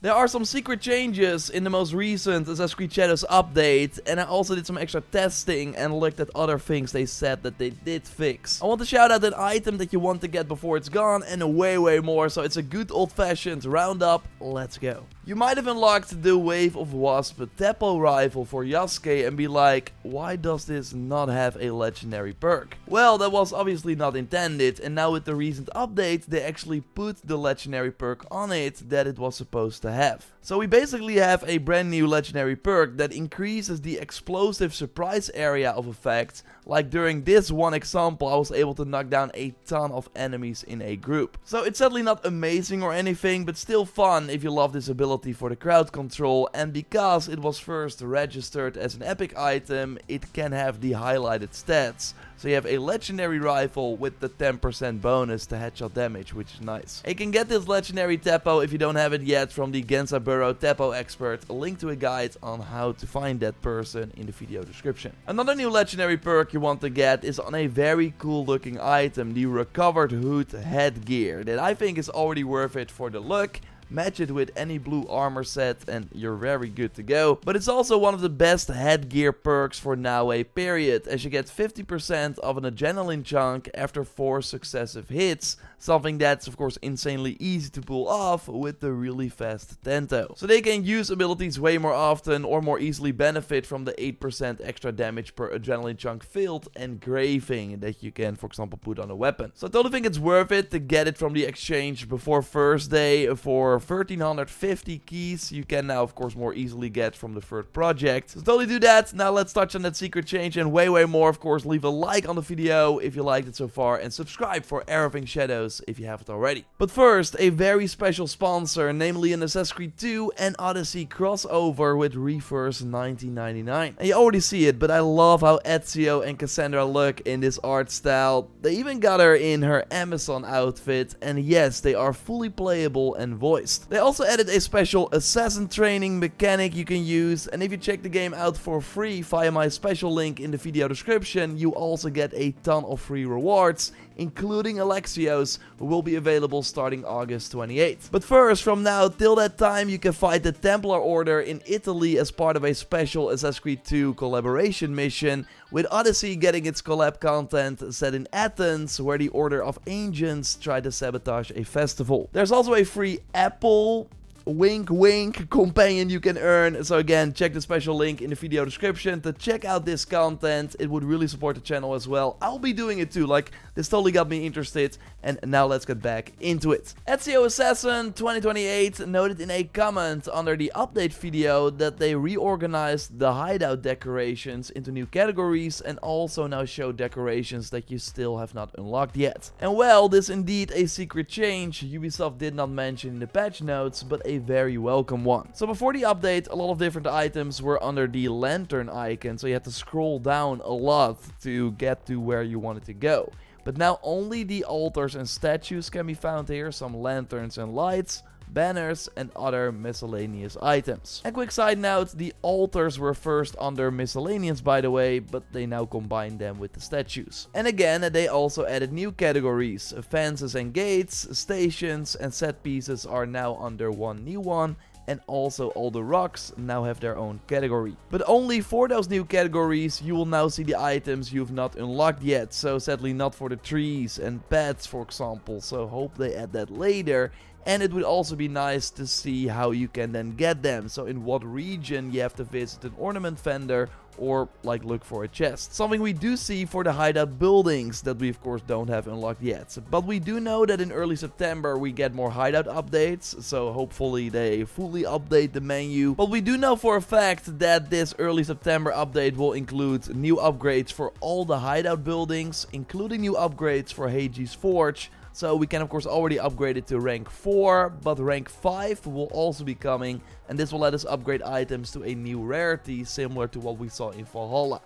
There are some secret changes in the most recent Assassin's Creed Shadows update, and I also did some extra testing and looked at other things they said that they did fix. I want to shout out an item that you want to get before it's gone, and way more, so it's a good old-fashioned roundup. Let's go. You might have unlocked the Wave of Wasp Teppo rifle for Yasuke and be like, why does this not have a legendary perk? Well, that was obviously not intended, and now with the recent update they actually put the legendary perk on it that it was supposed to have. So we basically have a brand new legendary perk that increases the explosive surprise area of effects. Like during this one example, I was able to knock down a ton of enemies in a group. So it's certainly not amazing or anything, but still fun if you love this ability for the crowd control, and because it was first registered as an epic item, it can have the highlighted stats. So you have a legendary rifle with the 10% bonus to headshot damage, which is nice. You can get this legendary Teppo if you don't have it yet from the Gensaburo Teppo expert. A link to a guide on how to find that person in the video description. Another new legendary perk you want to get is on a very cool looking item, the Recovered Hood headgear, that I think is already worth it for the look. Match it with any blue armor set and you're very good to go. But it's also one of the best headgear perks for now period, as you get 50% of an adrenaline chunk after 4 successive hits. Something that's of course insanely easy to pull off with the really fast Tento. So they can use abilities way more often or more easily benefit from the 8% extra damage per adrenaline chunk filled engraving that you can for example put on a weapon. So I totally think it's worth it to get it from the exchange before first day for 1350 keys. You can now of course more easily get from the third project. So totally do that. Now let's touch on that secret change and way more. Of course, leave a like on the video if you liked it so far and subscribe for everything Shadows if you haven't already. But first, a very special sponsor, namely an Assassin's Creed 2 and Odyssey crossover with Reverse 1999. And you already see it, but I love how Ezio and Cassandra look in this art style. They even got her in her Amazon outfit, and yes, they are fully playable and voiced. They also added a special assassin training mechanic you can use, and if you check the game out for free via my special link in the video description, you also get a ton of free rewards, including Alexios, who will be available starting August 28th. But first, from now till that time, you can fight the Templar Order in Italy as part of a special Assassin's Creed 2 collaboration mission, with Odyssey getting its collab content set in Athens, where the Order of Ancients tried to sabotage a festival. There's also a free apple, wink wink, companion you can earn. So again, check the special link in the video description to check out this content. It would really support the channel as well. I'll be doing it too, like this totally got me interested. And now let's get back into it. Ezio Assassin 2028 noted in a comment under the update video that they reorganized the hideout decorations into new categories and also now show decorations that you still have not unlocked yet. And well, this is indeed a secret change Ubisoft did not mention in the patch notes, but a very welcome one. So before the update, a lot of different items were under the lantern icon, so you had to scroll down a lot to get to where you wanted to go. But now only the altars and statues can be found here, some lanterns and lights, banners and other miscellaneous items. And quick side note, the altars were first under miscellaneous by the way, but they now combine them with the statues. And again, they also added new categories. Fences and gates, stations and set pieces are now under one new one. And also all the rocks now have their own category. But only for those new categories you will now see the items you've not unlocked yet. So sadly not for the trees and pets for example. So hope they add that later. And it would also be nice to see how you can then get them. So in what region you have to visit an ornament vendor or like look for a chest. Something we do see for the hideout buildings that we of course don't have unlocked yet. But we do know that in early September we get more hideout updates, so hopefully they fully update the menu. But we do know for a fact that this early September update will include new upgrades for all the hideout buildings, including new upgrades for Heiji's Forge. So we can of course already upgrade it to rank 4, but rank 5 will also be coming, and this will let us upgrade items to a new rarity similar to what we saw in Valhalla.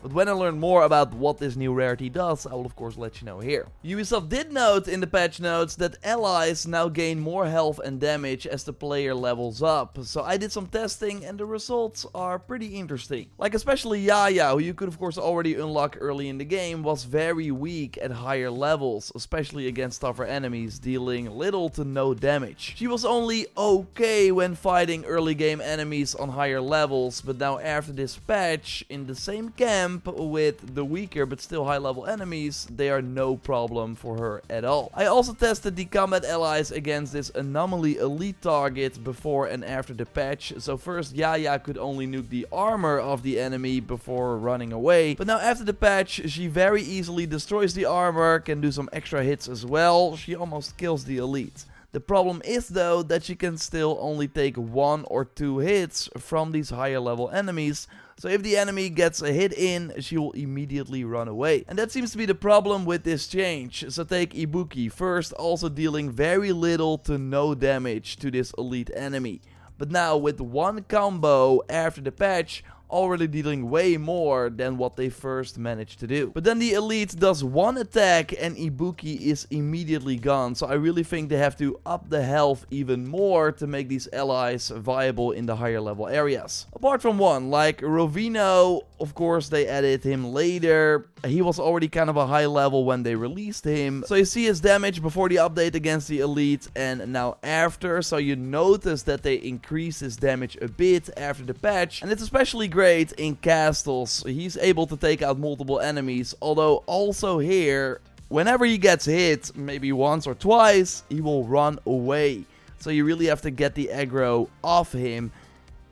But when I learn more about what this new rarity does, I will of course let you know here. Ubisoft did note in the patch notes that allies now gain more health and damage as the player levels up. So I did some testing and the results are pretty interesting. Like especially Yaya, who you could of course already unlock early in the game, was very weak at higher levels, especially against tougher enemies, dealing little to no damage. She was only okay when fighting early game enemies on higher levels, but now after this patch, in the same camp with the weaker but still high level enemies, they are no problem for her at all. I also tested the combat allies against this anomaly elite target before and after the patch. So first Yaya could only nuke the armor of the enemy before running away, but now after the patch she very easily destroys the armor, can do some extra hits as well. She almost kills the elite. The problem is though that she can still only take 1 or 2 hits from these higher level enemies. So if the enemy gets a hit in, she will immediately run away. And that seems to be the problem with this change. So take Ibuki, first also dealing very little to no damage to this elite enemy. But now with one combo after the patch, already dealing way more than what they first managed to do. But then the elite does one attack and Ibuki is immediately gone. So I really think they have to up the health even more to make these allies viable in the higher level areas. Apart from one, like Rovino, of course they added him later. He was already kind of a high level when they released him. So you see his damage before the update against the elite and now after. So you notice that they increased his damage a bit after the patch. And it's especially great in castles. He's able to take out multiple enemies. Although also here, whenever he gets hit, maybe once or twice, he will run away. So you really have to get the aggro off him.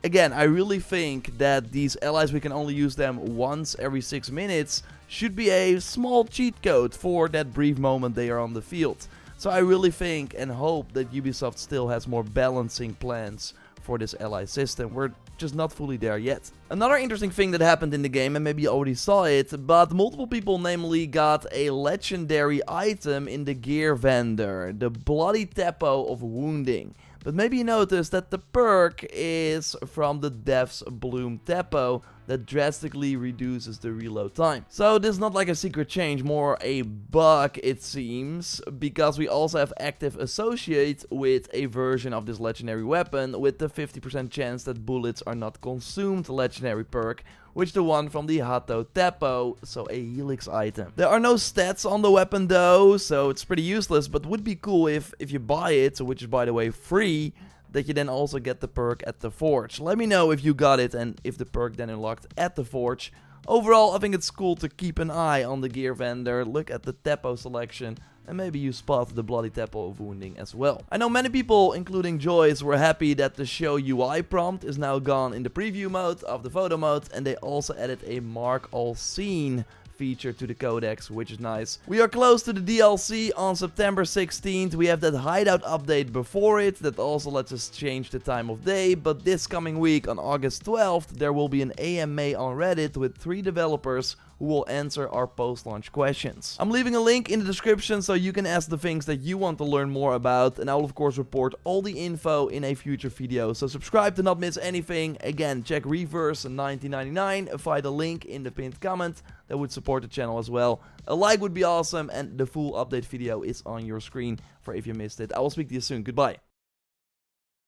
Again, I really think that these allies, we can only use them once every 6 minutes, should be a small cheat code for that brief moment they are on the field. So I really think and hope that Ubisoft still has more balancing plans for this ally system. We're just not fully there yet. Another interesting thing that happened in the game, and maybe you already saw it, but multiple people namely got a legendary item in the gear vendor, the Bloody Teppo of Wounding. But maybe you noticed that the perk is from the Death's Bloom Teppo that drastically reduces the reload time. So this is not like a secret change, more a bug it seems, because we also have active associate with a version of this legendary weapon with the 50% chance that bullets are not consumed legendary perk, which the one from the Hato Teppo, so a helix item. There are no stats on the weapon though, so it's pretty useless, but would be cool if you buy it, which is by the way free, that you then also get the perk at the forge. Let me know if you got it and if the perk then unlocked at the forge. Overall, I think it's cool to keep an eye on the gear vendor, look at the Teppo selection, and maybe you spot the Bloody Teppo of Wounding as well. I know many people, including Joyce, were happy that the show UI prompt is now gone in the preview mode of the photo mode, and they also added a mark all scene feature to the codex, which is nice. We are close to the DLC on September 16th. We have that hideout update before it that also lets us change the time of day, but this coming week on August 12th there will be an AMA on Reddit with 3 developers who will answer our post-launch questions. I'm leaving a link in the description so you can ask the things that you want to learn more about, and I will of course report all the info in a future video, so subscribe to not miss anything. Again, check Reverse 1999, find a link in the pinned comment, that would support the channel as well. A like would be awesome, and the full update video is on your screen for if you missed it. I will speak to you soon. Goodbye.